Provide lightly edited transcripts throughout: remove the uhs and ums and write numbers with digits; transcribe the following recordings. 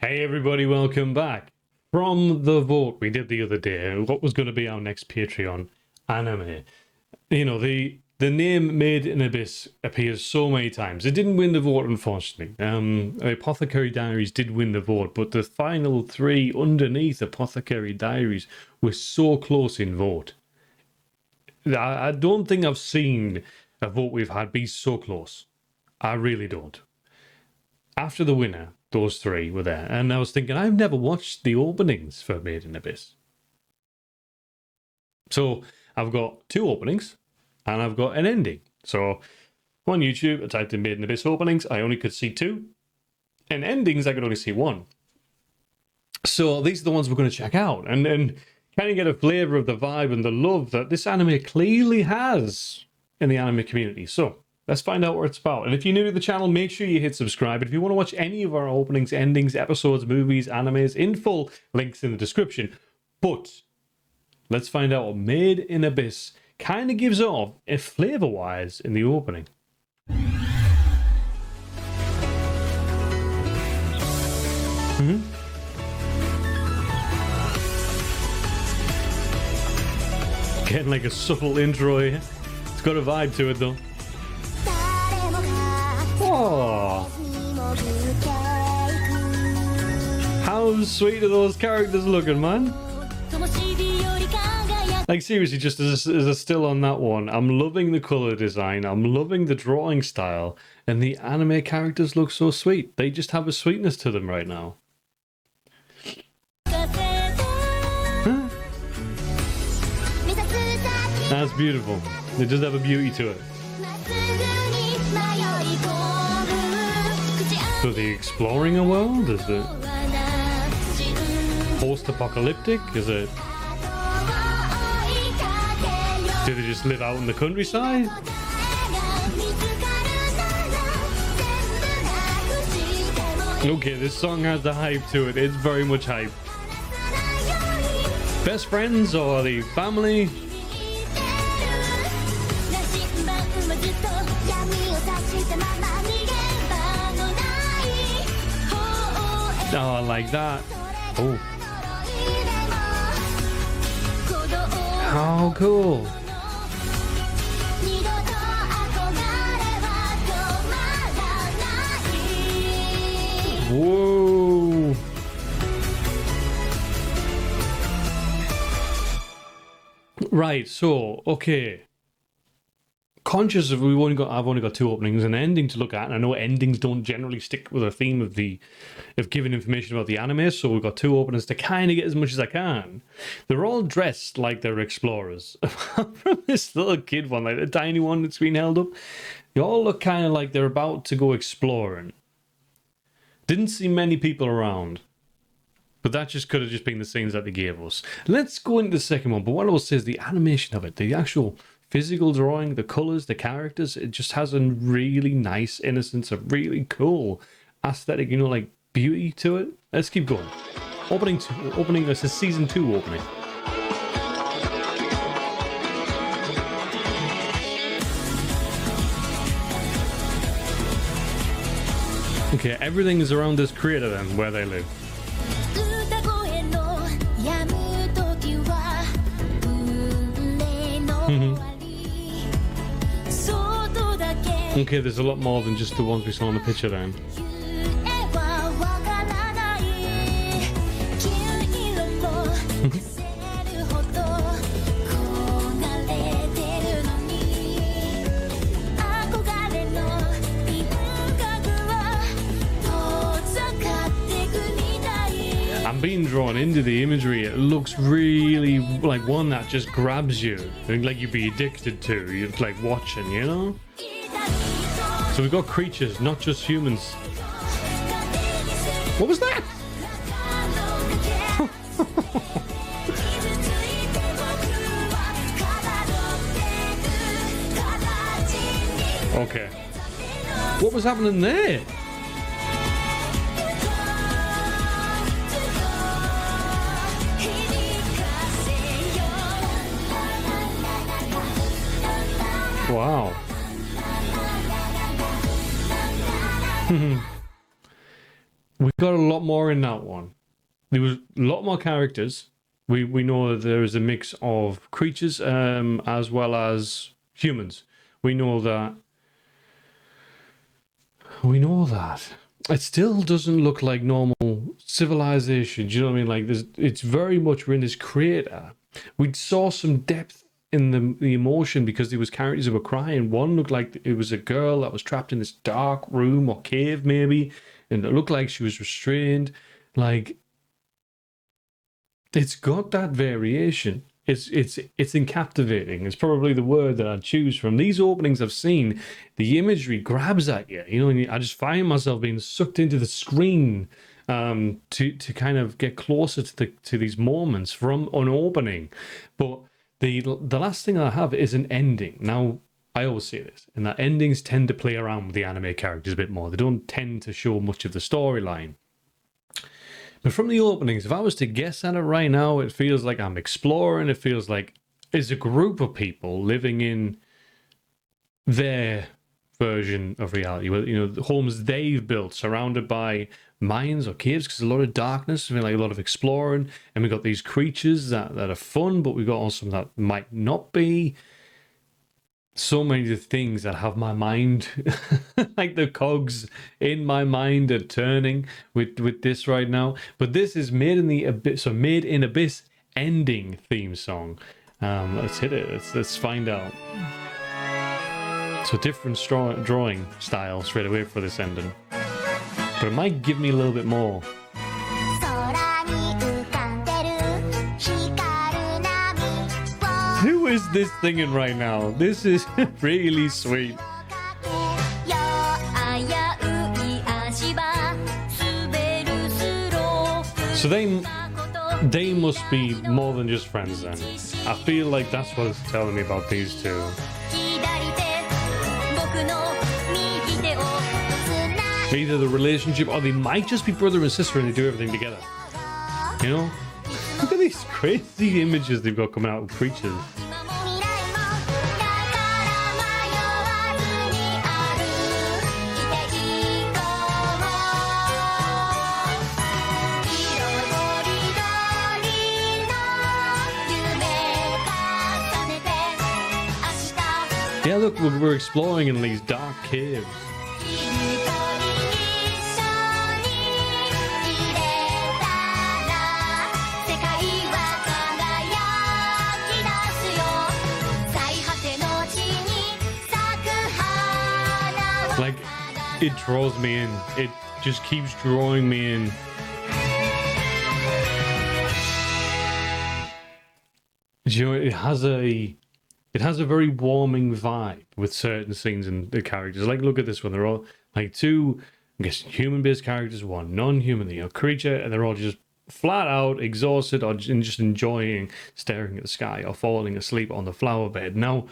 Hey everybody, welcome back. From the vote we did the other day, what was going to be our next Patreon anime. You know, the name Made in Abyss appears so many times. It didn't win the vote, unfortunately. Apothecary Diaries did win the vote, but the final three underneath Apothecary Diaries were so close in vote. I don't think I've seen a vote we've had be so close. I really don't. After the winner, those three were there, and I was thinking, I've never watched the openings for Made in Abyss. So I've got two openings, and I've got an ending. So on YouTube, I typed in Made in Abyss openings, I only could see two, and endings, I could only see one. So these are the ones we're going to check out, and kind of get a flavour of the vibe and the love that this anime clearly has in the anime community. So let's find out what it's about. And if you're new to the channel, make sure you hit subscribe. And if you want to watch any of our openings, endings, episodes, movies, animes, in full, links in the description. But let's find out what Made in Abyss kind of gives off, if flavour-wise, in the opening. Getting like a subtle intro here. It's got a vibe to it though. Oh, how sweet are those characters looking, man? Like seriously, just as a still on that one, I'm loving the color design, I'm loving the drawing style, and the anime characters look so sweet. They just have a sweetness to them right now. Huh? That's beautiful. They just have a beauty to it. So they're exploring a world? Is it post-apocalyptic? Is it... Do they just live out in the countryside? Okay, this song has the hype to it. It's very much hype. Best friends or are they family? Oh, I like that. Oh. How cool. Whoa. Right, so, okay. Conscious of I've only got two openings and an ending to look at, and I know endings don't generally stick with a theme of giving information about the anime, so we've got two openings to kind of get as much as I can. They're all dressed like they're explorers. From this little kid one, like the tiny one that's been held up, they all look kind of like they're about to go exploring. Didn't see many people around, but that just could have just been the scenes that they gave us. Let's go into the second one, but what I will say is the animation of it, the actual physical drawing, the colors, the characters, it just has a really nice innocence, a really cool aesthetic, you know, like beauty to it. Let's keep going. Opening, this is season 2 opening. Okay, everything is around this creator then, where they live. Okay, there's a lot more than just the ones we saw in the picture then. I'm being drawn into the imagery. It looks really like one that just grabs you, like you'd be addicted to. You're like watching, you know? So we've got creatures, not just humans. What was that? Okay. What was happening there? Wow. We've got a lot more in that one. There was a lot more characters. We know that there is a mix of creatures as well as humans. We know that. It still doesn't look like normal civilization. Do you know what I mean? Like it's very much we're in this crater. We saw some depth in the emotion because there was characters who were crying. One looked like it was a girl that was trapped in this dark room or cave maybe, and it looked like she was restrained. Like, it's got that variation. It's captivating. It's probably the word that I'd choose from these openings I've seen. The imagery grabs at you, you know, and I just find myself being sucked into the screen to kind of get closer to these moments from an opening. But the last thing I have is an ending. Now, I always say this, and that endings tend to play around with the anime characters a bit more. They don't tend to show much of the storyline. But from the openings, if I was to guess at it right now, it feels like I'm exploring. It feels like it's a group of people living in their version of reality. You know, the homes they've built, surrounded by mines or caves, because there's a lot of darkness. I mean, like a lot of exploring, and we've got these creatures that are fun, but we've got also some that might not be. So many things that have my mind, like the cogs in my mind are turning with this right now. But this is Made in the Abyss, so Made in Abyss ending theme song. Let's hit it. Let's find out. So different drawing style straight away for this ending, but it might give me a little bit more. Who is this singing right now? This is really sweet. So they must be more than just friends then. I feel like that's what it's telling me about these two. Either the relationship or they might just be brother and sister and they do everything together. You know? Look at these crazy images they've got coming out of creatures. Yeah, look, we're exploring in these dark caves. Like, it draws me in. It just keeps drawing me in. You know, it has a very warming vibe with certain scenes and the characters. Like, look at this one. They're all like two, I guess, human-based characters, one non-human, you know, creature, and they're all just flat out exhausted or just enjoying staring at the sky or falling asleep on the flower bed. Now,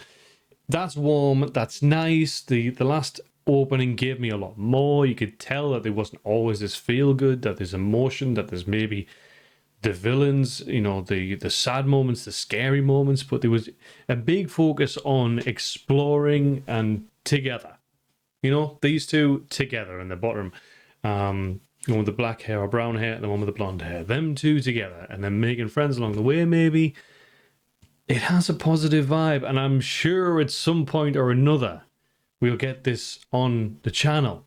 that's warm. That's nice. The last opening gave me a lot more. You could tell that there wasn't always this feel good, that there's emotion, that there's maybe the villains, you know, the sad moments, the scary moments, but there was a big focus on exploring and together. You know, these two together in the bottom. The one with the black hair or brown hair and the one with the blonde hair. Them two together and then making friends along the way maybe. It has a positive vibe, and I'm sure at some point or another we'll get this on the channel.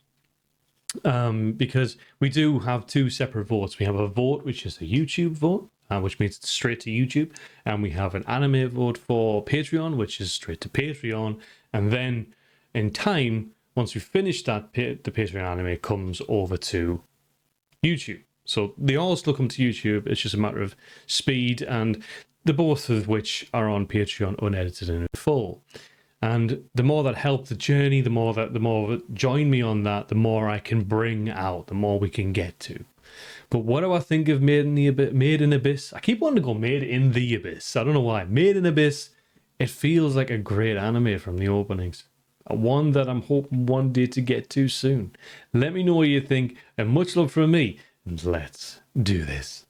Because we do have two separate votes. We have a vote which is a YouTube vote, which means it's straight to YouTube, and we have an anime vote for Patreon, which is straight to Patreon. And then in time, once we finish that, the Patreon anime comes over to YouTube. So they all still come to YouTube. It's just a matter of speed, and the both of which are on Patreon unedited and in full. And the more that help the journey, the more that join me on that, the more I can bring out, the more we can get to. But what do I think of Made in Abyss? I keep wanting to go Made in the Abyss. I don't know why. Made in Abyss, it feels like a great anime from the openings. One that I'm hoping one day to get to soon. Let me know what you think, and much love from me. Let's do this.